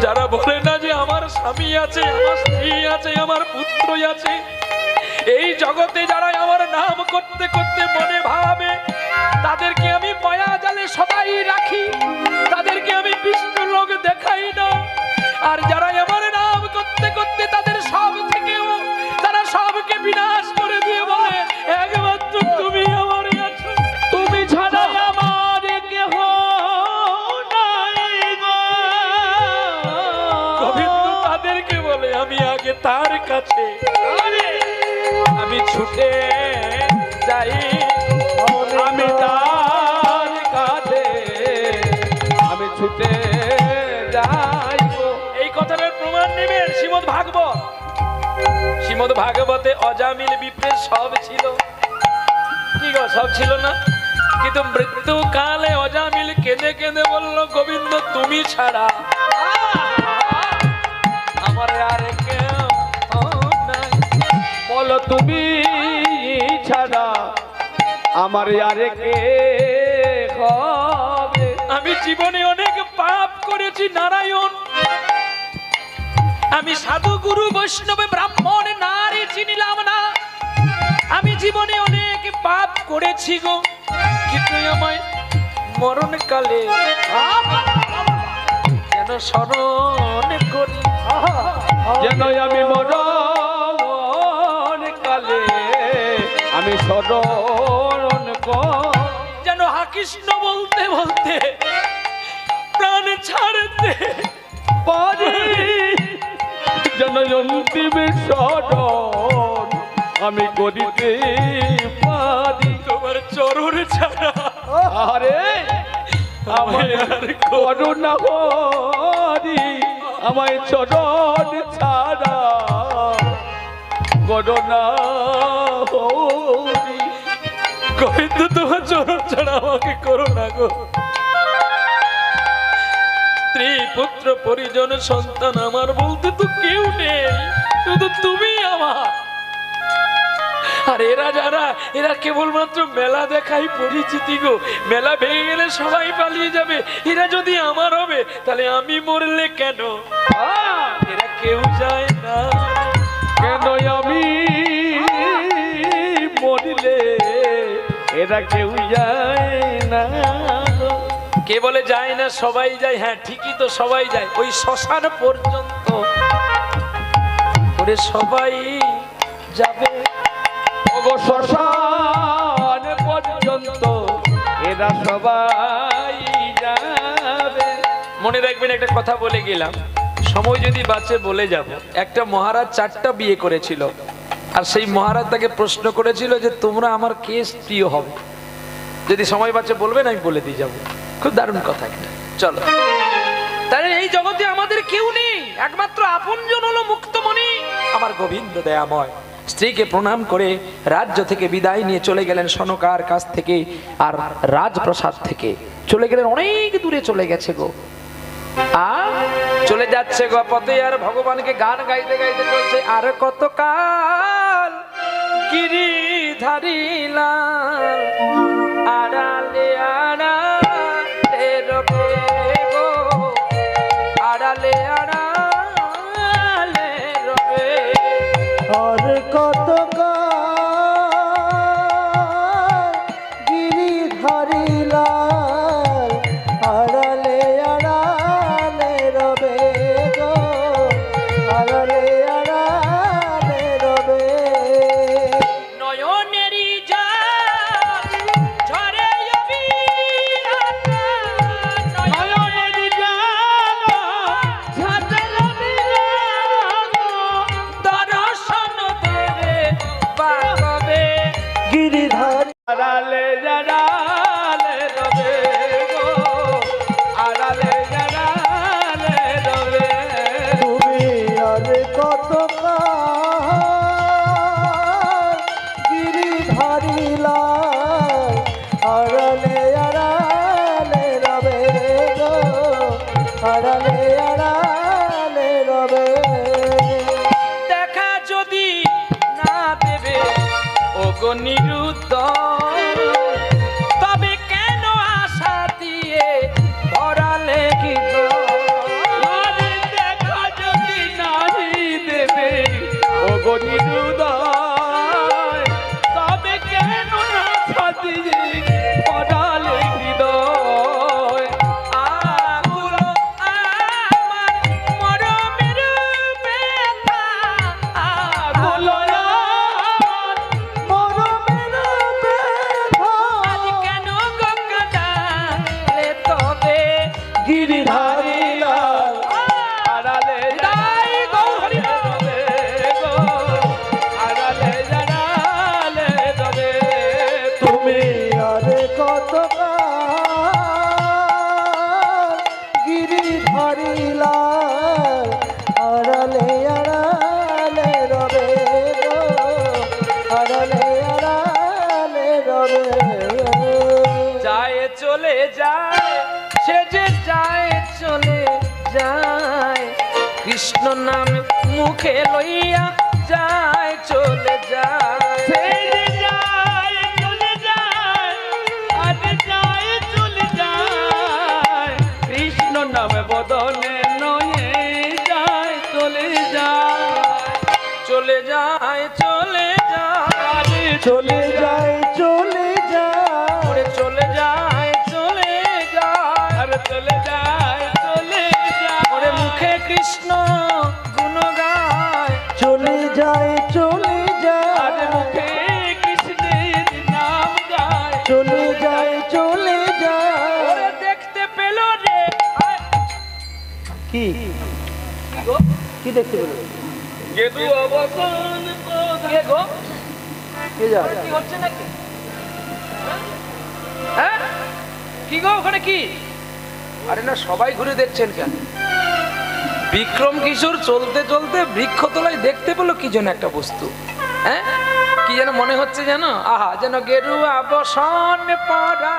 যারা বলে না যে আমার স্বামী আছে, আমার স্ত্রী আছে, আমার পুত্র আছে, এই জগতে যারা আমার নাম করতে করতে মনে ভাবে, তাদেরকে আমি মায়া জালে সদাই রাখি, তাদেরকে আমি বিষ্ণু লোক দেখাই না। আর যারা আমার নাম করতে করতে তাদের সব থেকেও তারা সবকে বিনাশ করে দিয়ে বলে একমাত্র তুমি আমার আছো, তুমি ছাড়া আমার কেহ নাই গো। গোবিন্দ তাদেরকে বলে আমি আগে তার কাছে আমি ছুটে যাই। আমি তার কাছে আমি ছুটে যাইব। এই কথাটার প্রমাণ নেবেন শ্রীমৎ শ্রীমদ ভাগবত। শ্রীমদ ভাগবতে অজামিল বিপ্রের সব ছিল, কি গো সব ছিল না? কিন্তু মৃত্যুকালে অজামিল কেঁদে কেঁদে বলল, গোবিন্দ তুমি ছাড়া আমার আর কেউ নাই। বলো তুমি ছাড়া আমার আরে কে হবে? আমি জীবনে অনেক পাপ করেছি নারায়ণ, আমি সাধু গুরু বৈষ্ণবে ব্রাহ্মণ নারী চিনিলাম না, আমি জীবনে অনেক পাপ করেছি গো, কিন্তু আমায় মরণকালে যেন স্মরণ করি, যেন আমি মরণ কালে আমি স্মরণ কর, যেন হা কৃষ্ণ বলতে বলতে প্রাণ ছাড়তে পারি, যেন অন্তিম স্মরণ আমি করিতে পারি। তোমার চরণ ছাড়া আরে আমার করুণা হরি, আমায় চরণ ছাড়া করুণা হরি। গোবিন্দ তোমার চরণ ছাড়া আমাকে করো না গো। স্ত্রী পুত্র পরিজন সন্তান আমার বলতে তো কেউ নেই, শুধু তুমি আমার। আর এরা যারা, এরা কেবলমাত্র মেলা দেখাই পরিচিতি গো, মেলা ভেঙে গেলে সবাই পালিয়ে যাবে, এরা যদি আমার হবে তাহলে আমি মরলে কেন? এরা কেউ যায় না কেন আমি মরিলে এরা কেউ যায় না? কে বলে যায় না? সবাই যায়। হ্যাঁ ঠিকই তো, সবাই যায় ওই শ্মশান পর্যন্ত, ওরে সবাই যাবে ওগো শ্মশান পর্যন্ত এরা সবাই যাবে। মনে রাখবেন, একটা কথা বলে গেলাম, সময় যদি বাঁচে বলে যাব। একটা মহারাজ 4টা বিয়ে করেছিল, আর সেই মহারাজ তাকে প্রশ্ন করেছিল যে তোমরা আমার কে প্রিয় হবে? যদি সময় বাঁচে বলবেন, আমি বলে দিয়ে যাবো। খুব দারুণ কথা একটা। চলো, তাহলে এই জগতে আমাদের কেউ নেই, একমাত্র আপনজন হলো মুক্তমণি আমার গোবিন্দ দয়াময়। স্ত্রীকে প্রণাম করে রাজ্য থেকে বিদায় নিয়ে চলে গেলেন সনকার কাছ থেকে, আর রাজপ্রাসাদ থেকে চলে গেলেন, অনেক দূরে চলে গেছে গো। চলে যাচ্ছে গো পথে, আর ভগবানকে গান গাইতে গাইতে চলছে, আর কত কাল গিরিধারিলাল আড়ালে আড়ালে রবে গো, আড়ালে আড়ালে রবে। আর কত গিরিধারিলাল আড়ালে আড়ালে রবে গো, আড়ালে আড়ালে রবে। নয়নেরই জল ঝরে অবিরাম, নয়নেরই জল ঝরে অবিরাম, দর্শন দেবে বাকবে গিরিধারী আড়ালে আড়ালে রবে গো, আড়ালে আড়ালে রবে। তুমি আর কত গিরিধারিলাল আড়ালে আড়ালে রবে গো, আড়ালে আড়ালে রবে। দেখা যদি না দেবে ওগো নিরুদ্দর, তবে কেন আশা দিয়ে ধরালে কি আরে দেখা যদি নাহি দেবে ওগো নিরুদয়, তবে কেন না সাজিয়ে পড়ালে হৃদয়। আগুলো আমার মরমের ব্যথা, আগুলো আমার মরমের ব্যথা আজ কেন গো কাঁদালে তবে গিরিধারিলাল আড়ালে হৃদয় গৌরী রবে গো, আড়ালে কৃষ্ণ নাম মুখে লইয়া যায় চলে যায়। সে যে যায় চলে যায়, আজ যায় চলে যায়, কৃষ্ণ নামে বদনে নয়ে যায় চলে যায়, চলে যায় চলে যায় চলে যায় চলে যায় ওরে চলে যায় চলে যায় আর চলে যায় চলে যায়, ওরে মুখে কৃষ্ণ গুণ গায় চলে যায় চলে আর যায় মুখে কৃষ্ণের নাম গায়, চলে যায় চলে যায় ওরে দেখতে পেল রে আয়, কি কি দেখতে পেল গেদু অবসান কে গো কে যায় কি হচ্ছে নাকি হ্যাঁ কি গো ওখানে কি আরে না সবাই ঘুরে দেখছেন কেন বিক্রম কিশোর চলতে চলতে বৃক্ষতলায় দেখতে পেলো কি যেন একটা বস্তু হ্যাঁ কি যেন মনে হচ্ছে যেন আহা যেন গেরুয়া বসন পড়া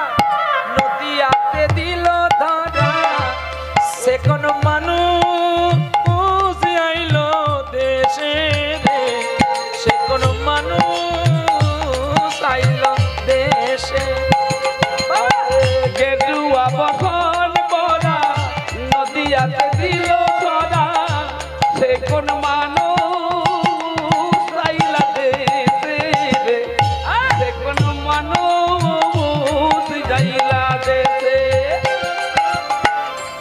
নদীয়াতে দিল ধরা সে কোন মানুষ আইলো দেশে রে সে কোন মানুষ আইলো দেশে গেরুয়া বসন পরা নদীয়াতে দিল ধরা সে কোন মানুষ আইলা দেশে রে, সে কোন মানুষ যাইলা দেশে।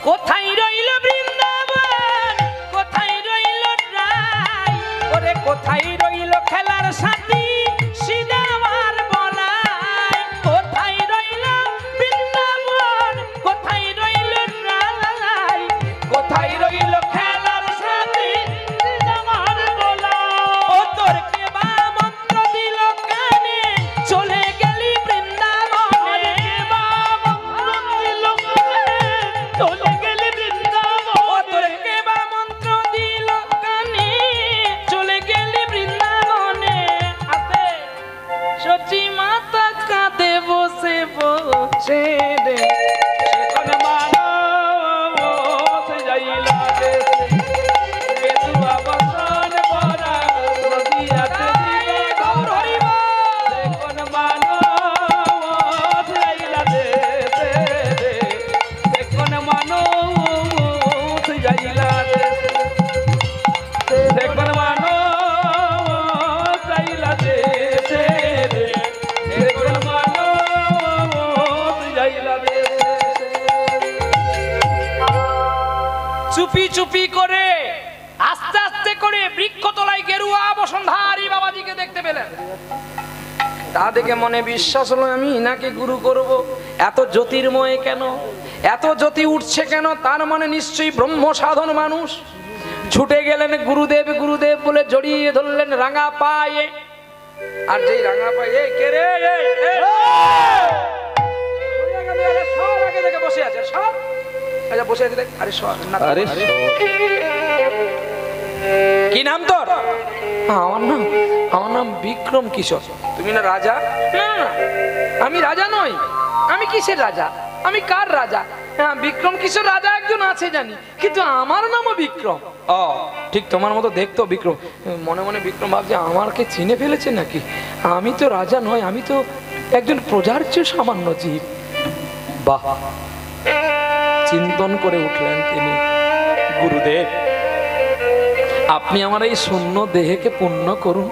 কোথায় রইল বৃন্দাবন কোথায় রইল রাই ওরে কোথায় রইল খেলার সাথী সিদামার বলাই কোথায় রইল বৃন্দাবন কোথায় রইল রাই কোথায় রইল খেলার সাথী সিদামার বলাই ও তোর কে বা মন্ত্র দিল কানে চলে গেলি বৃন্দাবনে বা মন্ত্র দিল চলে গেলে বৃন্দাবন, ও তোর কে বা মন্ত্র দিল কানে চলে গেলি বৃন্দাবনে আতে সচি মাতা কাঁদে বসে বসে রে কোন মানুষ যাইলা দেশে, গেরুয়া বসন পরা নদীয়াতে দিল ধরা, সে কোন মানুষ যাইলা দেশে রে, সে কোন মানুষ যাইলা দেশে, সে কোন মানুষ যাইলা দেশে রে, সে কোন মানুষ যাইলা দেশে। চুপি চুপি করে আস্তে আস্তে করে বৃক্ষতলায় গেরুয়া বসনধারী বাবাজিকে দেখতে পেলেন তা দেখে মনে বিশ্বাস হলো আমি ইনাকে গুরু করব এত জ্যোতির্ময় কেন এত জ্যোতি উঠছে কেন তার মানে নিশ্চয়ই ব্রহ্ম সাধন মানুষ ছুটে গেলেন গুরুদেব গুরুদেব বলে জড়িয়ে ধরলেন রাঙা পায়ে আর যেই রাঙা পায়ে কে রে সব আগে দেখে বসে আছে সব আচ্ছা বসে আছে দেখ আরে সব না আরে কি নাম তোর আমার নাম বিক্রম কিশোর তুমি না রাজা না না না, আমি রাজা নই আমি কিসের রাজা আমি কার রাজা হ্যাঁ বিক্রম কিশোর রাজা একজন আছে জানি কিন্তু আমার নামও বিক্রম ও ঠিক তোমার মতো দেখতো বিক্রম মনে মনে বিক্রম ভাবছে আমাকে চিনে ফেলেছে নাকি আমি তো রাজা নয় আমি তো একজন প্রজার চেয়ে সামান্য জীব বাহ চিন্তন করে উঠলেন তিনি গুরুদেব আপনি আমার এই শূন্য দেহকে পূর্ণ করুন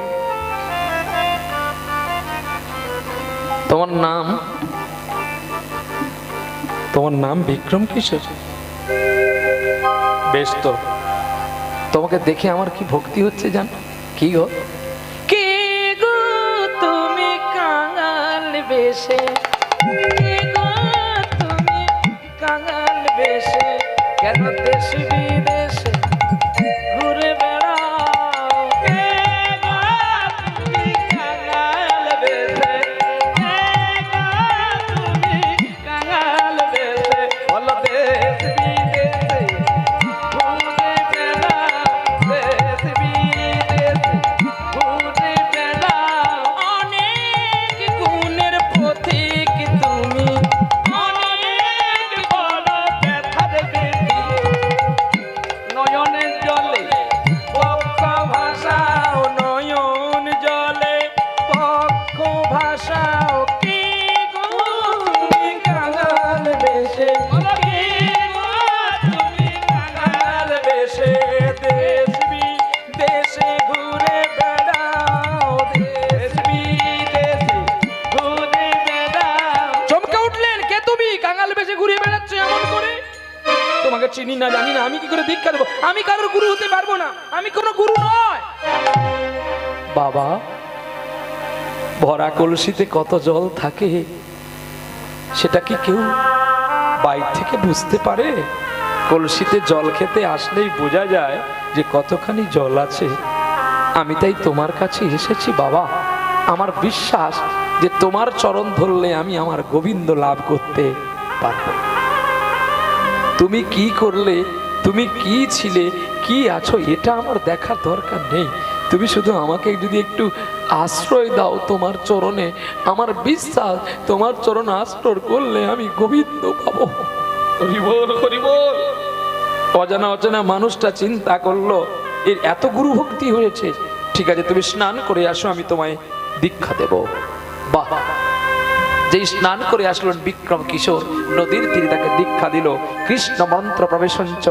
তোমার নাম বিক্রম কিশোর বেশ তো তোমাকে দেখে আমার কি ভক্তি হচ্ছে জান কি গো কে গো তুমি কাঙাল বেশে কে গো তুমি কাঙাল বেশে কেন দেশ বিদেশে ঘুরে বেড়াও কে গো তুমি কাঙাল বেশে কে গো তুমি কাঙাল বেশে বলো দেশ বিদেশে ঘুরে বেড়াও দেশ বিদেশে ঘুরে বেড়াও অনেক গুণের পথিক তুমি অনেক বড় ব্যথার বেদি আমি না জানি না, আমি কি করে দীক্ষা দেবো? আমি কারোর গুরু হতে পারবো না, আমি কোনো গুরু নয়। বাবা, ভরা কলসিতে কত জল থাকে সেটা কি কেউ বাইরে থেকে বুঝতে পারে? কলসিতে জল খেতে আসলেই বোঝা যায় যে কতখানি জল আছে। আমি তাই তোমার কাছে এসেছি বাবা, আমার বিশ্বাস যে তোমার চরণ ধরলে আমি আমার গোবিন্দ লাভ করতে পারবো। তুমি কি করলে, তুমি কি ছিলে, কি আছো, এটা আমার দেখার দরকার নেই। তুমি শুধু আমাকে যদি একটু আশ্রয় দাও তোমার চরণে, আমার বিশ্বাস তোমার চরণ আশ্রয় করলে আমি গোবিন্দ পাবো। হরি বল, হরি বল। অজানা অজানা মানুষটা চিন্তা করলো এর এত গুরু ভক্তি হয়েছে, ঠিক আছে তুমি স্নান করে আসো, আমি তোমায় দীক্ষা দেব। বাহ, যেই স্নান করে আসলেন বিক্রম কিশোর, নদীর তীরে তাকে দীক্ষা দিল। কৃষ্ণ মন্ত্র প্রবেশঞ্চ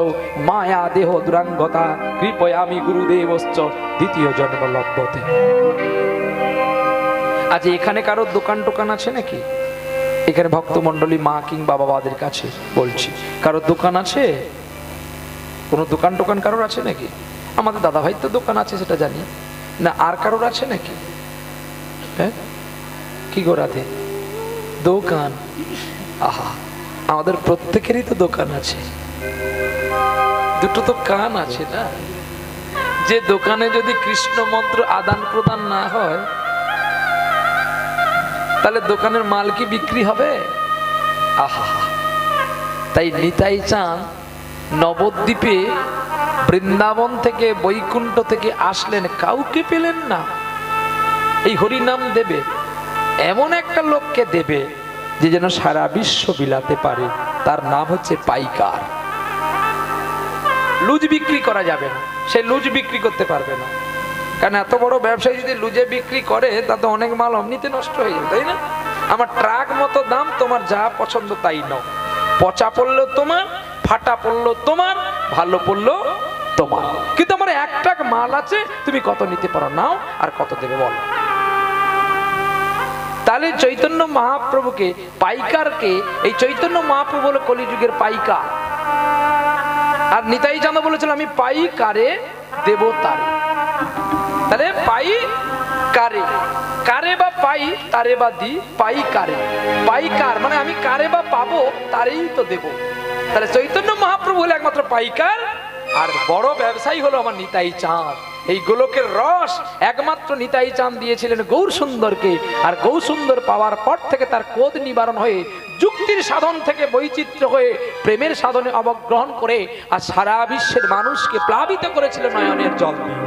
মায়া দেহ দুরাঙ্গতা কৃপয়ামি গুরুদেবশ্চ দ্বিতীয় জন্ম লভ্যতে। আজ এখানে কারোর দোকান টোকান আছে নাকি? এখানে ভক্তমণ্ডলী মা কিংবা বাবাদের কাছে বলছি, কারোর দোকান আছে? কোনো দোকান টোকান কারোর আছে নাকি? আমাদের দাদা ভাই তো দোকান আছে সেটা জানি না, আর কারোর আছে নাকি? হ্যাঁ, কি গো রাধে? দোকান, আহা, আমাদের প্রত্যেকেরই তো দোকান আছে। দুটো তো কান আছে না? যে দোকানে যদি কৃষ্ণ মন্ত্র আদান প্রদান না হয় তাহলে দোকানের মাল কি বিক্রি হবে? আহা, তাই নিতাই চাঁদ নবদ্বীপে বৃন্দাবন থেকে বৈকুণ্ঠ থেকে আসলেন, কাউকে পেলেন না। এই হরিনাম দেবে এমন একটা লোককে দেবে যে যেন সারা বিশ্ব বিলাতে পারে, তার নাম হচ্ছে পাইকার। লুজ বিক্রি করা যাবে না, সে লুজ বিক্রি করতে পারবে না, কারণ এত বড় ব্যবসায়ী যদি লুজে বিক্রি করে তাতে অনেক মাল অমনিতে নষ্ট হয়ে যাবে, তাই না? আমার ট্রাক মতো দাম, তোমার যা পছন্দ তাই নাও, পচা পড়লো তোমার, ফাটা পড়লো তোমার, ভালো পড়লো তোমার, কিন্তু আমার এক ট্রাক মাল আছে, তুমি কত নিতে পারো নাও, আর কত দেবে বলো। তাহলে চৈতন্য মহাপ্রভুকে, পাইকারকে, এই চৈতন্য মহাপ্রভু হলো কলিযুগের পাইকার। আর নিতাই চাঁদ বলেছিল আমি পাইকারে দেব তারে। তাহলে পাই কারে, কারে বা পাই তারে বা দি, পাই কারে, পাইকার মানে আমি কারে বা পাবো তারেই তো দেব। তাহলে চৈতন্য মহাপ্রভু হলো একমাত্র পাইকার, আর বড় ব্যবসায়ী হলো আমার নিতাই চাঁদ। এই গোলকের রস একমাত্র নিতাই চাঁদ দিয়েছিলেন গৌর সুন্দরকে, আর গৌর সুন্দর পাওয়ার পর থেকে তার ক্রোধ নিবারণ হয়ে যুক্তির সাধন থেকে বৈচিত্র্য হয়ে প্রেমের সাধনে অবগ্রহণ করে আর সারা বিশ্বের মানুষকে প্লাবিত করেছিল নয়নের জল দিয়ে।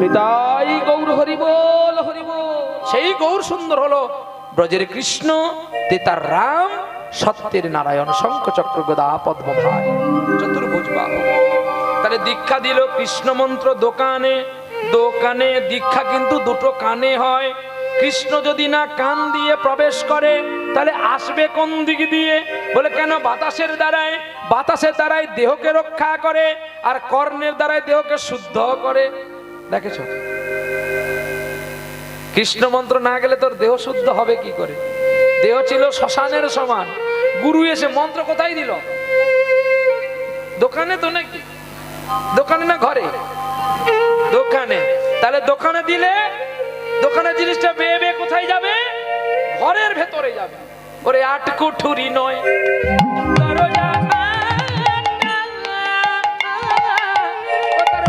নিতাই গৌর হরি বল, হরি বল। সেই গৌর সুন্দর হলো ব্রজের কৃষ্ণ, তেতার রাম, সত্যের নারায়ণ, শঙ্খ চক্র গদা পদ্ম ভাই, চতুর্ভুজ বাহু। তাহলে দীক্ষা দিল কৃষ্ণ মন্ত্র দোকানে, দোকানে দীক্ষা কিন্তু দুটো কানে হয়। কৃষ্ণ যদি না কান দিয়ে প্রবেশ করে তাহলে আসবে কোন দিক দিয়ে? বলে কেন? বাতাসের দ্বারায়, বাতাসের দ্বারাই দেহকে রক্ষা করে, আর কর্ণের দ্বারাই দেহকে শুদ্ধ করে। দেখেছ, কৃষ্ণ মন্ত্র না গেলে তোর দেহ শুদ্ধ হবে কি করে? দেহ ছিল শ্মশানের সমান। গুরু এসে মন্ত্র কোথায় দিল? দোকানে তো নাকি? দোকানে না ঘরে? দোকানে। তাহলে দোকানে দিলে দোকানের জিনিসটা বেয়ে বেয়ে কোথায় যাবে? ঘরের ভেতরে যাবে। ওরে আটকুঠুরি নয়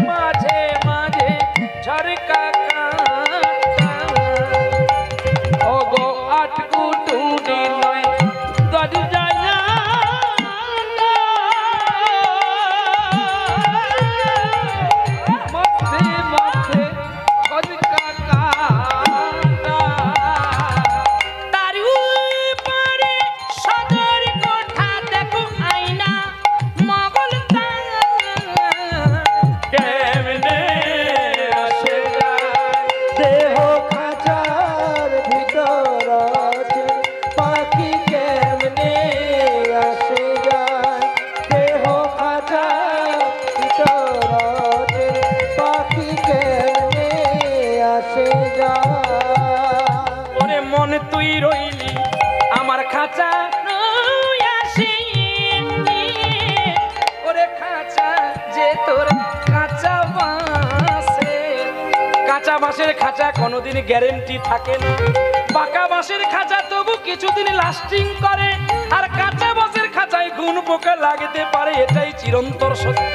মাঝে মাঝে ঝরকা ওগো আটকুঠুরি নয় দরজা তুই রইলি আমার খাঁচা ওরে খাঁচা কাঁচা বাঁশের খাঁচা কোনোদিন গ্যারেন্টি থাকে না, পাকা বাঁশের খাঁচা তবু কিছুদিন লাস্টিং করে, আর কাঁচা বাঁশের খাঁচায় ঘুন পোকা লাগতে পারে, এটাই চিরন্তর সত্য।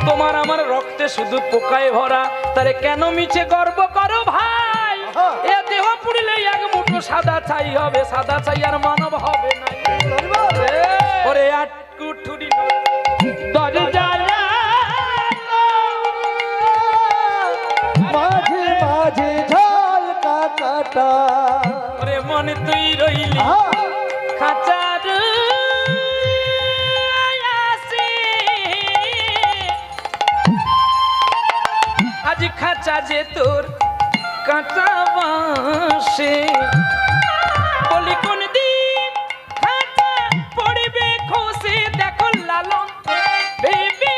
তোমার আমার রক্তে শুধু পোকায় ভরা, তারে কেন মিছে গর্ব করো ভাই? এ দেহ পুড়িলে এক মুঠো সাদা ছাই হবে, সাদা ছাই আর মানব হবে না। ওরে আটকুঠুরি দরজা মাঝে মাঝে ঝলকা কাটা ওরে মনে তুই রইলি খাঁচার আসি, আজ খাঁচা যে তোর কাঁচা বাঁশে, বলি কোন দিন খাঁচা পড়বে খসে, দেখো লালন ভেবে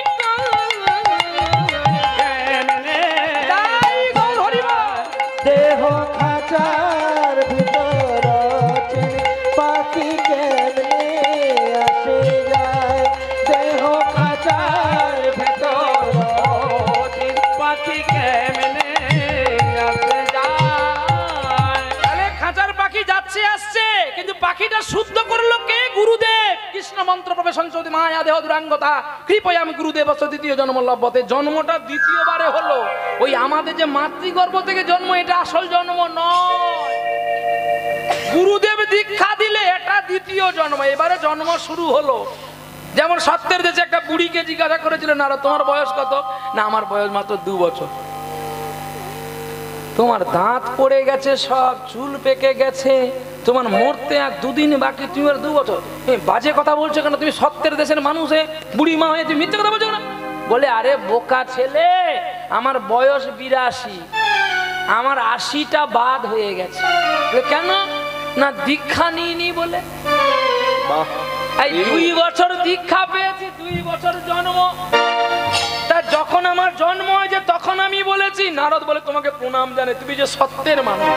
দেহ খাঁচার ভিতর পাখি কেমনে আসে যায়, দেহ খাঁচার ভিতর পাখি কেমনে আসে যায়। তাহলে খাঁচার পাখি যাচ্ছে আসছে, কিন্তু পাখিটা শুদ্ধ করলো কে? গুরুদেব। কৃষ্ণ মন্ত্র প্রবে সংসদে মায়া দেহ দুরাঙ্গতা কৃপয়া আমি গুরুদেব দ্বিতীয় জন্ম লভ্যতে। জন্মটা দ্বিতীয়বারে হলো, ওই আমাদের যে মাতৃগর্ভ থেকে জন্ম, এটা আসল জন্ম নয়। গুরুদেব দীক্ষা দিলে এটা দ্বিতীয় জন্ম, এবারে জন্ম শুরু হলো। যেমন সত্যের দেশে একটা বুড়িকে জিজ্ঞাসা করেছিল, না তোমার বয়স কত? না আমার বয়স মাত্র 2 বছর। তোমার দাঁত পড়ে গেছে, সব চুল পেকে গেছে, তোমার মরতে আর 2 দিন বাকি, তুমি আর 2 বছর বাজে কথা বলছো কেন? তুমি সত্যের দেশের মানুষে বুড়ি মা হয়ে তুমি মিথ্যে কথা বলছো না? বলে আরে বোকা ছেলে, আমার বয়স 82, আমার 80টা বাদ হয়ে গেছে। কেন? না দীক্ষা নিইনি বলে। এই 2 বছর দীক্ষা পেয়েছি, 2 বছর জন্ম। তা যখন আমার জন্ম হয়েছে তখন আমি বলেছি, নারদ বলে তোমাকে প্রণাম জানে, তুমি যে সত্যের মানুষ।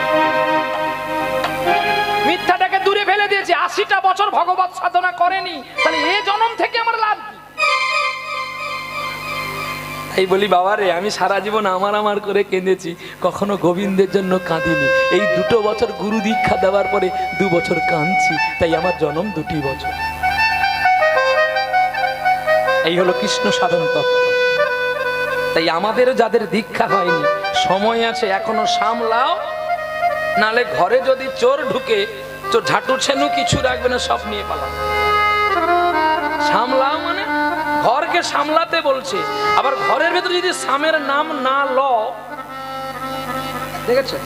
মিথ্যাটাকে দূরে ফেলে দিয়েছি, 80টা বছর ভগবত সাধনা করেনি, তাহলে এই জন্ম থেকে আমার লাভ কি? এই বলি বাবা রে, আমি সারা জীবন আমার করে কেঁদেছি, কখনো গোবিন্দের জন্য কাঁদিনি। এই 2 বছর গুরু দীক্ষা দেওয়ার পরে 2 বছর কাঁদছি, তাই আমার জন্ম 2 বছর। এই হলো কৃষ্ণ সাধন তত্ত্ব। তাই আমাদের যাদের দীক্ষা হয়নি, সময় আছে, এখনো সামলাও, নালে ঘরে যদি চোর ঢুকে, চোর ঝাঁটু ছেনু কিছু রাখবে না, সব নিয়ে পালাও। সামলাও মানে ঘরকে সামলাতে বলছে। আবার ঘরের ভেতরে যদি স্বামীর নাম না ল, দেখেছো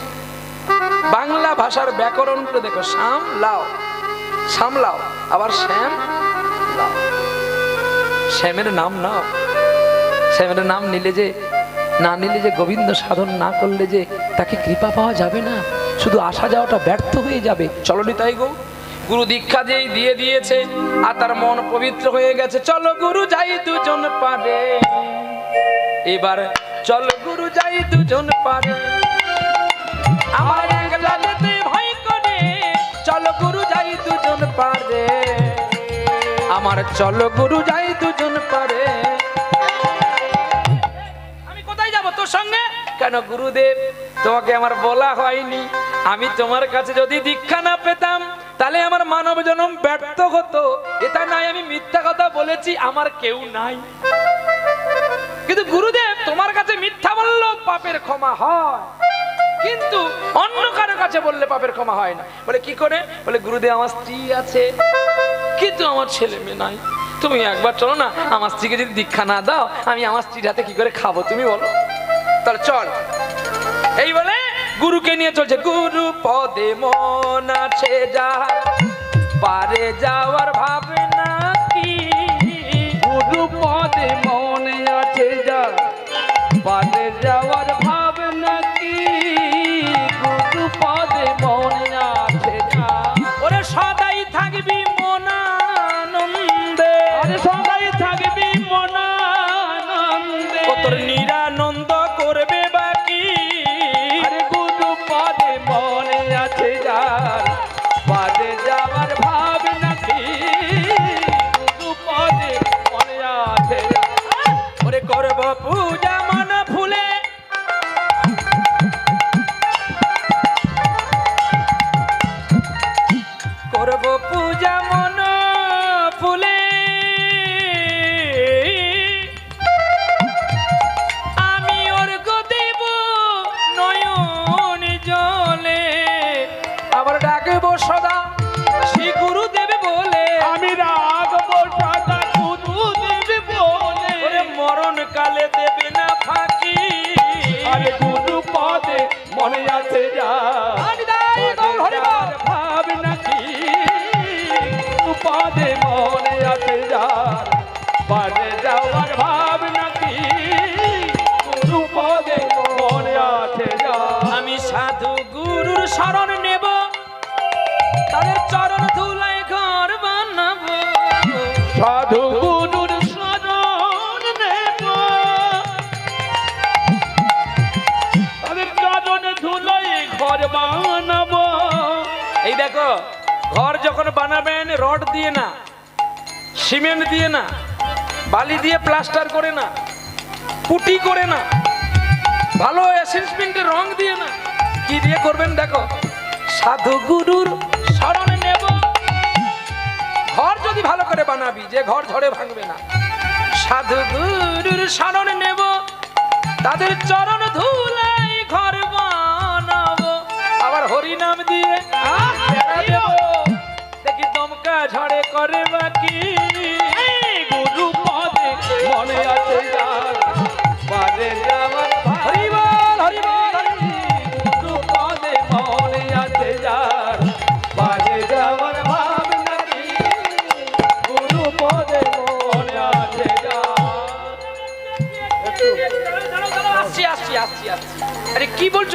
বাংলা ভাষার ব্যাকরণ করে দেখো, সামলাও, সামলাও, আবার শ্যাম লাও, শ্যামের নাম নাও। শ্যামের নাম নিলে যে, না নিলে যে, গোবিন্দ সাধন না করলে যে তাকে কৃপা পাওয়া যাবে না, শুধু আসা যাওয়াটা ব্যর্থ হয়ে যাবে। চলো নিতাই গো, গুরু দীক্ষা যেই দিয়ে দিয়েছে আর তার মন পবিত্র হয়ে গেছে, চলো গুরু যাই দুজন পারে, এবার চলো গুরু যাই দুজন পারে, আমার একলা যেতে ভয় করে, চলো গুরু যাই দুজন পারে, আমার চলো গুরু যাই দুজন পারে। আমি কোথায় যাব তোর সঙ্গে? কেন গুরুদেব, তোমাকে আমার বলা হয়নি, আমি তোমার কাছে যদি দীক্ষা না পেতাম তাহলে আমার মানব জন্ম ব্যর্থ হতো। এটা নাই আমি মিথ্যা কথা বলেছি, আমার কেউ নাই। কিন্তু গুরুদেব তোমার কাছে মিথ্যা বললেও পাপের ক্ষমা হয়, কিন্তু অন্য কারো কাছে বললে পাপের ক্ষমা হয় না। বলে কি করে? বলে গুরুদেব আমার স্ত্রী আছে, কিন্তু আমার ছেলে মেয়ে নাই, তুমি একবার চলো না, আমার স্ত্রীকে যদি দীক্ষা না দাও আমি আমার স্ত্রীর হাতে কি করে খাবো তুমি বলো? তাহলে চল। এই বলে গুরুকে নিয়ে চলছে। গুরু পদে মন আছে যার, পারে যাওয়ার ভাবনা কি, গুরু পদে মনে আছে যার, পারে যাওয়ার ভাবনা কি, গুরু পদে মনে আছে যার, ওরে সদাই থাকবি মনানন্দে, আরে সবাই থাকবি মনানন্দে, ও তোর নিরানন্দ করবে বাকি। আরে গুরু পদে মনে আছে যার, পারে যাওয়ার ভাবনা কি, গুরু পদে মনে আছে যার, ওরে করব পূজা মন ফুলে, সদা শ্রী গুরুদেব বলে, আমি রাখবো সদা গুরুদেব বলে, ওরে মরণ কালে দেবে না ফাঁকি। আরে গুরু পদে মনে আছে যা ভাব নাকি, গুরু পদে মনে আছে যা বাজে যাওয়ার ভাব নাকি, গুরু পদে মনে আছে যা। আমি সাধু গুরুর শরণ নেব, তাদের চরণ ধুলায় ঘর বানাবো। সাধু গুরুর শরণ নেব, তাদের চরণ ধুলোয় ঘর বানাবো। এই দেখো, ঘর যখন বানাবেন রড দিয়ে না, সিমেন্ট দিয়ে না, বালি দিয়ে প্লাস্টার করে না, পুটি করে না, ভালো অ্যাসেসমেন্টের রং দিয়ে না, কি দিয়ে করবেন দেখো, সাধু গুরুর শরণ নেব। ঘর যদি ভালো করে বানাবি, যে ঘর ঝড়ে ভাঙবে না, সাধু গুরুর শরণ নেব, তাদের চরণ ধুলাই ঘর বানাবো। আবার হরি নাম দিয়ে বেড়া দেব, দেখি দমকা ঝড়ে করে বাকি। গুরু পদে মনে আছে যার বাজে যাওয়ার ভাব। হরি বল, হরি বল, গুরু পদে মনে আছে যার বাজে যাওয়ার ভাব নাকি, গুরু পদে মনে আছে যার। আসছি আসছি আসছি আসছি। আরে কি বলছো?